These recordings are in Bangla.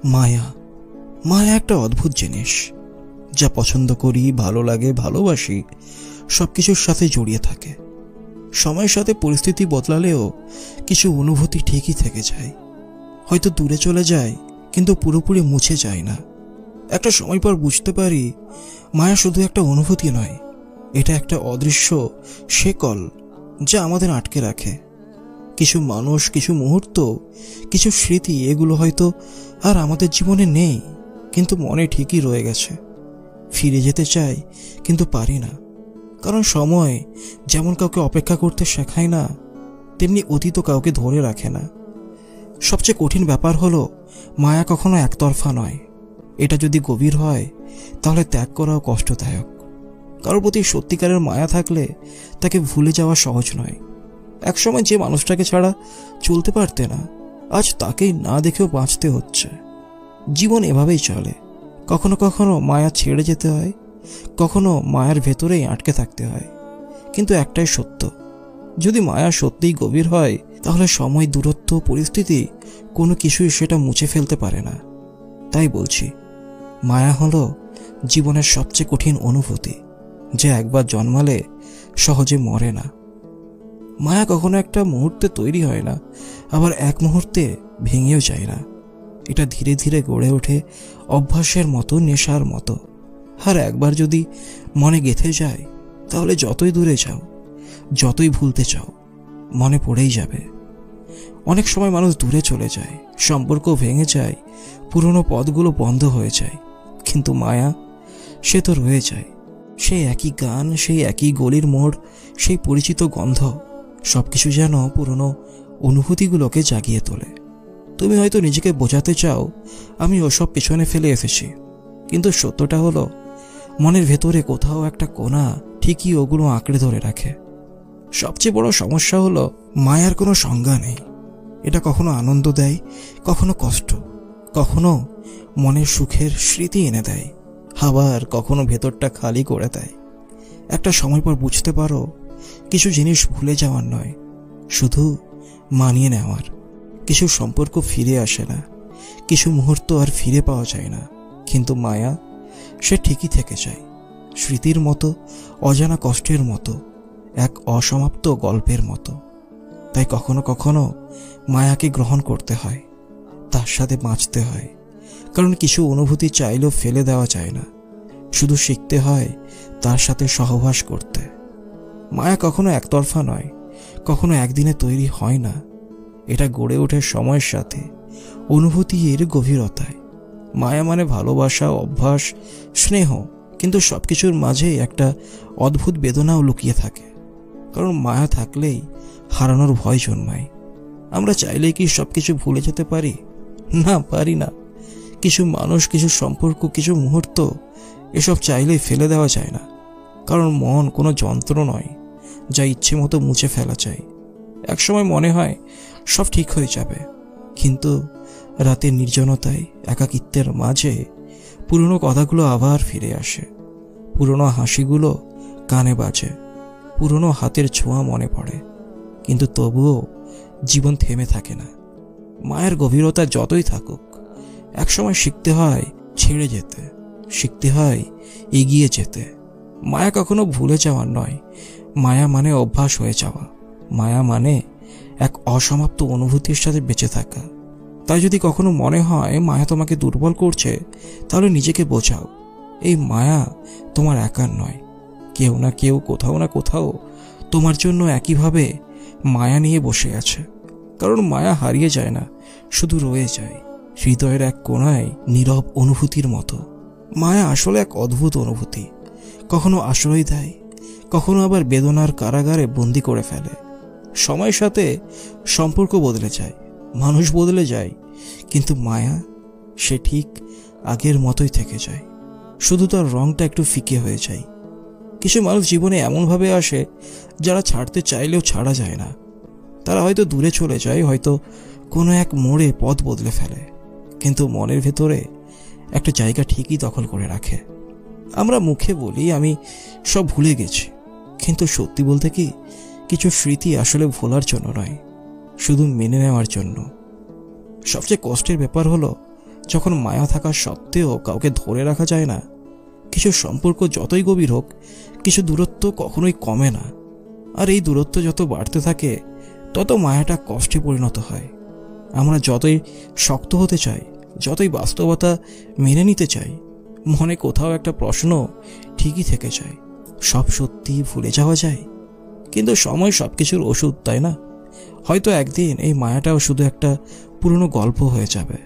মায়া মায়া একটা অদ্ভুত জিনিস, যা পছন্দ করি, ভালো লাগে, ভালোবাসি, সবকিছুর সাথে জড়িয়ে থাকে। সময়ের সাথে পরিস্থিতি বদলালেও কিছু অনুভূতি ঠিকই থেকে যায়। হয়তো দূরে চলে যায়, কিন্তু পুরোপুরি মুছে যায় না। একটা সময় পর বুঝতে পারি, মায়া শুধু একটা অনুভূতি নয়, এটা একটা অদৃশ্য শেকল যা আমাদের আটকে রাখে। কিছু মানুষ, কিছু মুহূর্ত, কিছু স্মৃতি, এগুলো হয়তো আর আমাদের জীবনে নেই, কিন্তু মনে ঠিকই রয়ে গেছে। ফিরে যেতে চাই, কিন্তু পারি না, কারণ সময় যেমন কাউকে অপেক্ষা করতে শেখায় না, তেমনি অতীত কাউকে ধরে রাখে না। সবচেয়ে কঠিন ব্যাপার হলো, মায়া কখনো একতরফা নয়। এটা যদি গভীর হয়, তাহলে ত্যাগ করাও কষ্টদায়ক। কারোর প্রতি সত্যিকারের মায়া থাকলে তাকে ভুলে যাওয়া সহজ নয়। একসময় যে মানুষটাকে ছাড়া চলতে পারতে না, আজ তাকেই না দেখেও বাঁচতে হচ্ছে। জীবন এভাবেই চলে। কখনো কখনো মায়া ছেড়ে যেতে হয়, কখনো মায়ার ভেতরেই আটকে থাকতে হয়। কিন্তু একটাই সত্য, যদি মায়া সত্যিই গভীর হয়, তাহলে সময়, দূরত্ব, পরিস্থিতি কোনো কিছুই সেটা মুছে ফেলতে পারে না। তাই বলছি, মায়া হলো জীবনের সবচেয়ে কঠিন অনুভূতি, যা একবার জন্মালে সহজে মরে না। মায়া কখনো একটা মুহূর্তে তৈরি হয় না, আবার এক মুহূর্তে ভেঙেও যায় না। এটা ধীরে ধীরে গড়ে ওঠে, অভ্যাসের মতো, নেশার মতো। আর একবার যদি মনে গেঁথে যায়, তাহলে যতই দূরে যাও, যতই ভুলতে চাও, মনে পড়েই যাবে। অনেক সময় মানুষ দূরে চলে যায়, সম্পর্ক ভেঙে যায়, পুরনো পথগুলো বন্ধ হয়ে যায়, কিন্তু মায়া, সে তো রয়ে যায়। সেই একই গান, সেই একই গলির মোড়, সেই পরিচিত গন্ধ, সবকিছু যেন পুরনো অনুভূতিগুলোকে জাগিয়ে তোলে। তুমি হয়তো নিজেকে বোঝাতে চাও, আমি ওসব পেছনে ফেলে এসেছি, কিন্তু সত্যটা হলো, মনের ভেতরে কোথাও একটা কোণা ঠিকই ওগুলো আঁকড়ে ধরে রাখে। সবচেয়ে বড় সমস্যা হলো, মায়ার কোনো সংজ্ঞা নেই। এটা কখনো আনন্দ দেয়, কখনো কষ্ট, কখনো মনের সুখের স্মৃতি এনে দেয়, আবার কখনো ভেতরটা খালি করে দেয়। একটা সময় পর বুঝতে পারো, কিছু জিনিস ভুলে যাওয়ার নয়, শুধু মানিয়ে নেওয়ার। কিছু সম্পর্ক ফিরে আসে না, কিছু মুহূর্ত আর ফিরে পাওয়া যায় না, কিন্তু মায়া, সে ঠিকই থেকে যায়। স্মৃতির মতো, অজানা কষ্টের মতো, এক অসমাপ্ত গল্পের মতো। তাই কখনো কখনো মায়াকে গ্রহণ করতে হয়, তার সাথে বাঁচতে হয়। কারণ কিছু অনুভূতি চাইলেও ফেলে দেওয়া যায় না, শুধু শিখতে হয় তার সাথে সহবাস করতে। মায়া কখনো একতরফা নয়, কখনো একদিনে তৈরি হয় না। এটা গড়ে ওঠে সময়ের সাথে, অনুভূতির গভীরতায়। মায়া মানে ভালোবাসা, অভ্যাস, স্নেহ, কিন্তু সবকিছুর মাঝেই একটা অদ্ভুত বেদনাও লুকিয়ে থাকে। কারণ মায়া থাকলেই হারানোর ভয় জন্মায়। আমরা চাইলেই কি সবকিছু ভুলে যেতে পারি? না, পারি না। কিছু মানুষ, কিছু সম্পর্ক, কিছু মুহূর্ত, এসব চাইলেই ফেলে দেওয়া যায় না। কারণ মন কোনো যন্ত্র নয় যা ইচ্ছে মতো মুছে ফেলা যায়। একসময় মনে হয় সব ঠিক হয়ে যাবে, কিন্তু রাতের নির্জনতায়, একাকিত্বের মাঝে পুরনো কথাগুলো আবার ফিরে আসে। পুরনো হাসিগুলো কানে বাজে, পুরনো হাতের ছোঁয়া মনে পড়ে, কিন্তু তবুও জীবন থেমে থাকে না। মায়ের গভীরতা যতই থাকুক, একসময় শিখতে হয় ছেড়ে যেতে, শিখতে হয় এগিয়ে যেতে। মায়া কখনো ভুলে যাওয়ার নয়, মায়া মানে অভ্যাস হয়ে যাওয়া। মায়া মানে এক অসমাপ্ত অনুভূতির সাথে বেঁচে থাকা। তাই যদি কখনো মনে হয় মায়া তোমাকে দুর্বল করছে, তাহলে নিজেকে বোঝাও, এই মায়া তোমার একার নয়। কেউ না কেউ, কোথাও না কোথাও তোমার জন্য একইভাবে মায়া নিয়ে বসে আছে। কারণ মায়া হারিয়ে যায় না, শুধু রয়ে যায় হৃদয়ের এক কোণায়, নীরব অনুভূতির মতো। মায়া আসলে এক অদ্ভুত অনুভূতি, কখনো আশ্রয় দেয়, কখনো আবার বেদনার কারাগারে বন্দি করে ফেলে। সময়ের সাথে সম্পর্ক বদলে যায়, মানুষ বদলে যায়, কিন্তু মায়া, সে ঠিক আগের মতোই থেকে যায়, শুধু তার রংটা একটু ফিকে হয়ে যায়। কিছু মানুষ জীবনে এমনভাবে আসে যারা ছাড়তে চাইলেও ছাড়া যায় না। তারা হয়তো দূরে চলে যায়, হয়তো কোনো এক মোড়ে পথ বদলে ফেলে, কিন্তু মনের ভেতরে একটা জায়গা ঠিকই দখল করে রাখে। আমরা মুখে বলি আমি সব ভুলে গেছি, কিন্তু সত্যি বলতে কি, কিছু স্মৃতি আসলে ভোলার জন্য নয়, শুধু মেনে নেওয়ার জন্য। সবচেয়ে কষ্টের ব্যাপার হলো, যখন মায়া থাকা সত্ত্বেও কাউকে ধরে রাখা যায় না, কিছু সম্পর্ক যতই গভীর হোক, কিছু দূরত্ব কখনোই কমে না। আর এই দূরত্ব যত বাড়তে থাকে, তত মায়াটা কষ্টে পরিণত হয়। আমরা যতই শক্ত হতে চাই, যতই বাস্তবতা মেনে নিতে চাই, মনে কোথাও একটা প্রশ্ন ঠিকই থেকে যায়, সব সত্যি ভুলে যাওয়া যায়? কিন্তু সময় সবকিছুর ওষুধ, তাই না? হয়তো একদিন এই মায়াটাও শুধু একটা পুরনো গল্প হয়ে যাবে,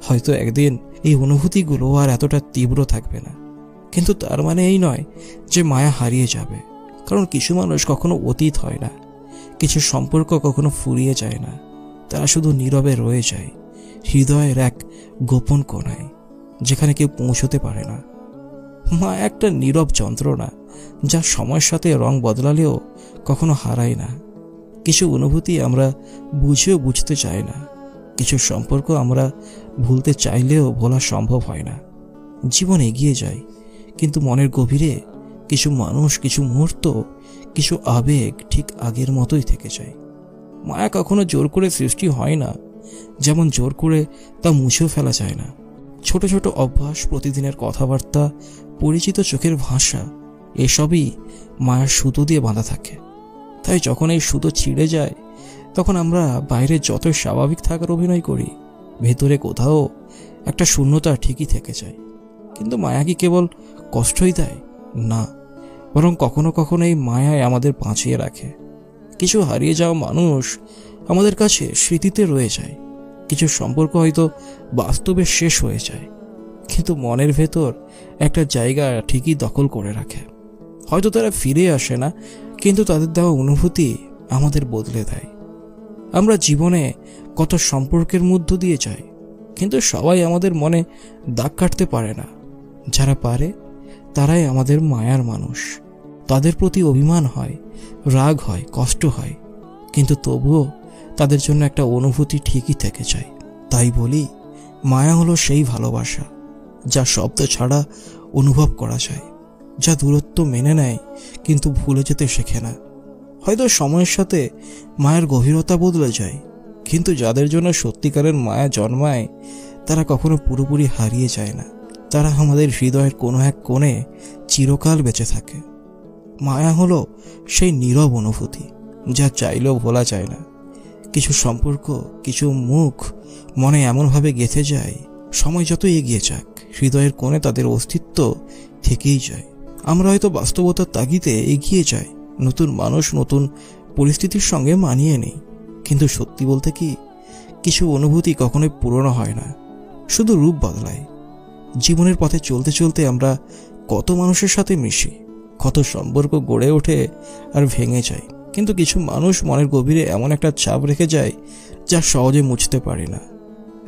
হয়তো একদিন এই অনুভূতিগুলো আর এতটা তীব্র থাকবে না। কিন্তু তার মানে এই নয় যে মায়া হারিয়ে যাবে, কারণ কিছু মানুষ কখনো অতীত হয় না, কিছু সম্পর্ক কখনো ফুরিয়ে যায় না, তারা শুধু নীরবে রয়ে যায় হৃদয়ের এক গোপন কোণায়, যেখানে কেউ পৌঁছতে পারে না। মায়া একটা নীরব যন্ত্রণা, যা সময়ের সাথে রং বদলালেও কখনো হারায় না। কিছু অনুভূতি আমরা বুঝেও বুঝতে চাই না, কিছু সম্পর্ক আমরা ভুলতে চাইলেও ভোলা সম্ভব হয় না। জীবন এগিয়ে যায়, কিন্তু মনের গভীরে কিছু মানুষ, কিছু মুহূর্ত, কিছু আবেগ ঠিক আগের মতোই থেকে যায়। মায়া কখনো জোর করে সৃষ্টি হয় না, যেমন জোর করে তা মুছেও ফেলা যায় না। ছোট ছোট অভ্যাস, প্রতিদিনের কথাবার্তা, পরিচিত চোখের ভাষা, এসবই মায়ার সুতো দিয়ে বাঁধা থাকে। তাই যখন এই সুতো ছিঁড়ে যায়, তখন আমরা বাইরে যতই স্বাভাবিক থাকার অভিনয় করি, ভেতরে কোথাও একটা শূন্যতা ঠিকই থেকে যায়। কিন্তু মায়া কি কেবল কষ্টই দেয়? না, বরং কখনো কখনো এই মায়ায় আমাদের বাঁচিয়ে রাখে। কিছু হারিয়ে যাওয়া মানুষ আমাদের কাছে স্মৃতিতে রয়ে যায়, কিছু সম্পর্ক হয়তো বাস্তবে শেষ হয়ে যায়, কিন্তু মনের ভেতর একটা জায়গা ঠিকই দখল করে রাখে। হয়তো তারা ফিরে আসে না, কিন্তু তাদের দেওয়া অনুভূতি আমাদের বদলে দেয়। আমরা জীবনে কত সম্পর্কের মধ্য দিয়ে যাই, কিন্তু সবাই আমাদের মনে দাগ কাটতে পারে না। যারা পারে, তারাই আমাদের মায়ার মানুষ। তাদের প্রতি অভিমান হয়, রাগ হয়, কষ্ট হয়, কিন্তু তবুও তাদের জন্য একটা অনুভূতি ঠিকই থেকে যায়। তাই বলি, মায়া হলো সেই ভালোবাসা যা শব্দ ছাড়া অনুভব করা যায়, যা দূরত্ব মেনে নেয় কিন্তু ভুলে যেতে শেখে না। হয়তো সময়ের সাথে মায়ের গভীরতা বদলে যায়, কিন্তু যাদের জন্য সত্যিকারের মায়া জন্মায়, তারা কখনো পুরোপুরি হারিয়ে যায় না। তারা আমাদের হৃদয়ের কোনো এক কোণে চিরকাল বেঁচে থাকে। মায়া হলো সেই নীরব অনুভূতি যা চাইলেও ভোলা যায় না। কিছু সম্পর্ক, কিছু মুখ মনে এমনভাবে গেঁথে যায়, সময় যত এগিয়ে যাক, হৃদয়ের কোণে তাদের অস্তিত্ব থেকেই যায়। আমরা হয়তো বাস্তবতার তাগিদে এগিয়ে যাই, নতুন মানুষ, নতুন পরিস্থিতির সঙ্গে মানিয়ে নেই, কিন্তু সত্যি বলতে কি, কিছু অনুভূতি কখনোই পুরনো হয় না, শুধু রূপ বদলায়। জীবনের পথে চলতে চলতে আমরা কত মানুষের সাথে মিশি, কত সম্পর্ক গড়ে ওঠে আর ভেঙে যায়, কিন্তু কিছু মানুষ মনের গভীরে এমন একটা ছাপ রেখে যায় যা সহজে মুছতে পারি না।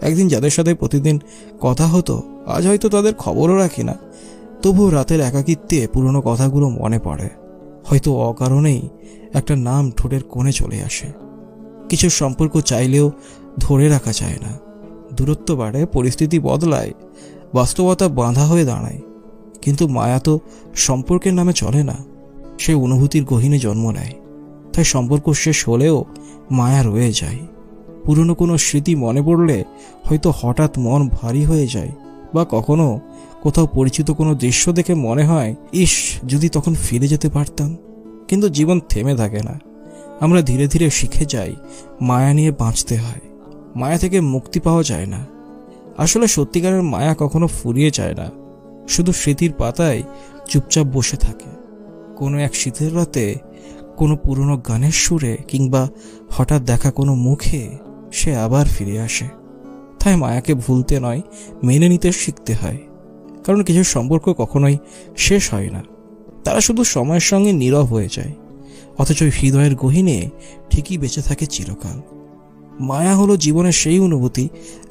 একদিন যাদের সাথে প্রতিদিন কথা হতো, আজ হয়তো তাদের খবরও রাখি না, তবুও রাতের একাকিত্বে পুরনো কথাগুলো মনে পড়ে। হয়তো অকারণেই একটা নাম ঠোঁটের কোণে চলে আসে। কিছু সম্পর্ক চাইলেও ধরে রাখা যায় না, দূরত্ব বাড়ে, পরিস্থিতি বদলায়, বাস্তবতা বাঁধা হয়ে দাঁড়ায়। কিন্তু মায়া তো সম্পর্কের নামে চলে না, সে অনুভূতির গহীনে জন্ম নেয়। তাই সম্পর্ক শেষ হলেও মায়া রয়ে যায়। পুরনো কোনো স্মৃতি মনে পড়লে হয়তো হঠাৎ মন ভারী হয়ে যায়, বা কখনো কোথাও পরিচিত কোনো দৃশ্য দেখে মনে হয়, ইস, যদি তখন ফিরে যেতে পারতাম। কিন্তু জীবন থেমে থাকে না, আমরা ধীরে ধীরে শিখে যাই মায়া নিয়ে বাঁচতে হয়। মায়া থেকে মুক্তি পাওয়া যায় না। আসলে সত্যিকারের মায়া কখনো ফুরিয়ে যায় না, শুধু স্মৃতির পাতায় চুপচাপ বসে থাকে। কোনো এক শীতের রাতে, কোনো পুরনো গানের সুরে, কিংবা হঠাৎ দেখা কোনো মুখে সে আবার ফিরে আসে। তাই মায়াকে ভুলতে নয়, মেনে নিতে শিখতে হয়। কারণ কিছু সম্পর্ক কখনোই শেষ হয় না, তারা শুধু সময়ের সঙ্গে নীরব হয়ে যায়, অথচ হৃদয়ের গহীনে ঠিকই বেঁচে থাকে চিরকাল। মায়া হলো জীবনের সেই অনুভূতি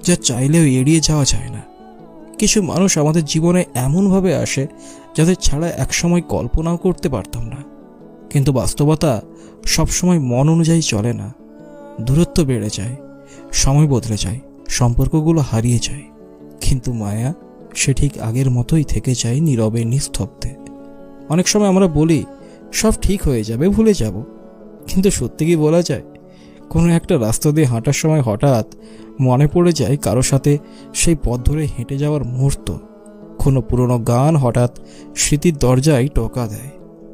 যা চাইলেও এড়িয়ে যাওয়া যায় না। কিছু মানুষ আমাদের জীবনে এমনভাবে আসে যাদের ছাড়া একসময় কল্পনাও করতে পারতাম না, কিন্তু বাস্তবতা সবসময় মন অনুযায়ী চলে না। দূরত্ব বেড়ে যায়, সময় বদলে যায়, সম্পর্কগুলো হারিয়ে যায়, কিন্তু মায়া সে ঠিক আগের মতোই থেকে যায়, নীরবে, নিস্তব্ধে। অনেক সময় আমরা বলি সব ঠিক হয়ে যাবে, ভুলে যাব, কিন্তু সত্যি কি বলা যায়? কোনো একটা রাস্তা দিয়ে হাঁটার সময় হঠাৎ মনে পড়ে যায় কারো সাথে সেই পথ ধরে হেঁটে যাওয়ার মুহূর্ত। কোনো পুরনো গান হঠাৎ স্মৃতির দরজায় টোকা দেয়,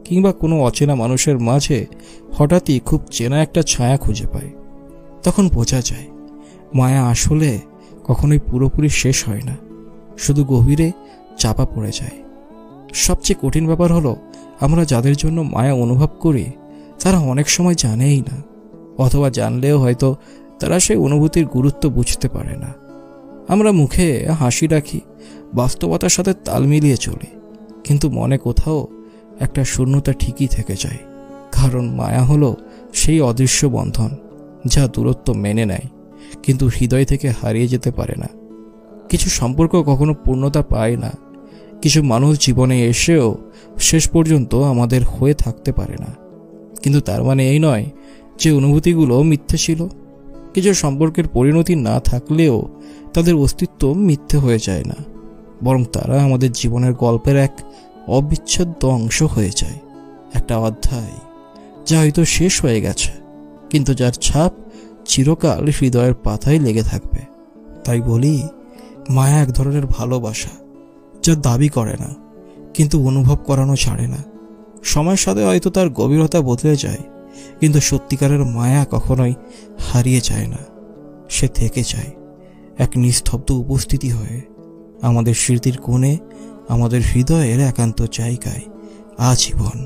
কিংবা কোনো অচেনা মানুষের মাঝে হঠাৎই খুব চেনা একটা ছায়া খুঁজে পায়। তখন বোঝা যায় মায়া আসলে কখনোই পুরোপুরি শেষ হয় না, শুধু গভীরে চাপা পড়ে যায়। সবচেয়ে কঠিন ব্যাপার হলো, আমরা যাদের জন্য মায়া অনুভব করি তারা অনেক সময় জানেই না, অথবা জানলেও হয়তো তারা সেই অনুভূতির গুরুত্ব বুঝতে পারে না। আমরা মুখে হাসি রাখি, বাস্তবতার সাথে তাল মিলিয়ে চলি, কিন্তু মনে কোথাও একটা শূন্যতা ঠিকই থেকে যায়। কারণ মায়া হলো সেই অদৃশ্য বন্ধন যা দূরত্ব মেনে নেয় কিন্তু হৃদয় থেকে হারিয়ে যেতে পারে না। কিছু সম্পর্ক কখনো পূর্ণতা পায় না, কিছু মানুষ জীবনে এসেও শেষ পর্যন্ত আমাদের হয়ে থাকতে পারে না। কিন্তু তার মানে এই নয় যে অনুভূতিগুলো মিথ্যে ছিল। কিছু সম্পর্কের পরিণতি না থাকলেও তাদের অস্তিত্ব মিথ্যে হয়ে যায় না, বরং তারা আমাদের জীবনের গল্পের এক অবিচ্ছেদ্য অংশ হয়ে যায়। একটা অধ্যায় যা হয়তো শেষ হয়ে গেছে, কিন্তু যার ছাপ চিরকাল হৃদয়ের পাতায় লেগে থাকবে। তাই বলি, মায়া এক ধরনের ভালোবাসা যা দাবি করে না, কিন্তু অনুভব করানো ছাড়ে না। সময়ের সাথে হয়তো তার গভীরতা বদলে যায়, কিন্তু সত্যিকারের মায়া কখনোই হারিয়ে যায় না। সে থেকে যায় এক নিস্তব্ধ উপস্থিতি হয়ে, আমাদের স্মৃতির কোণে, আমাদের হৃদয়ের একান্ত জায়গায় আজীবন।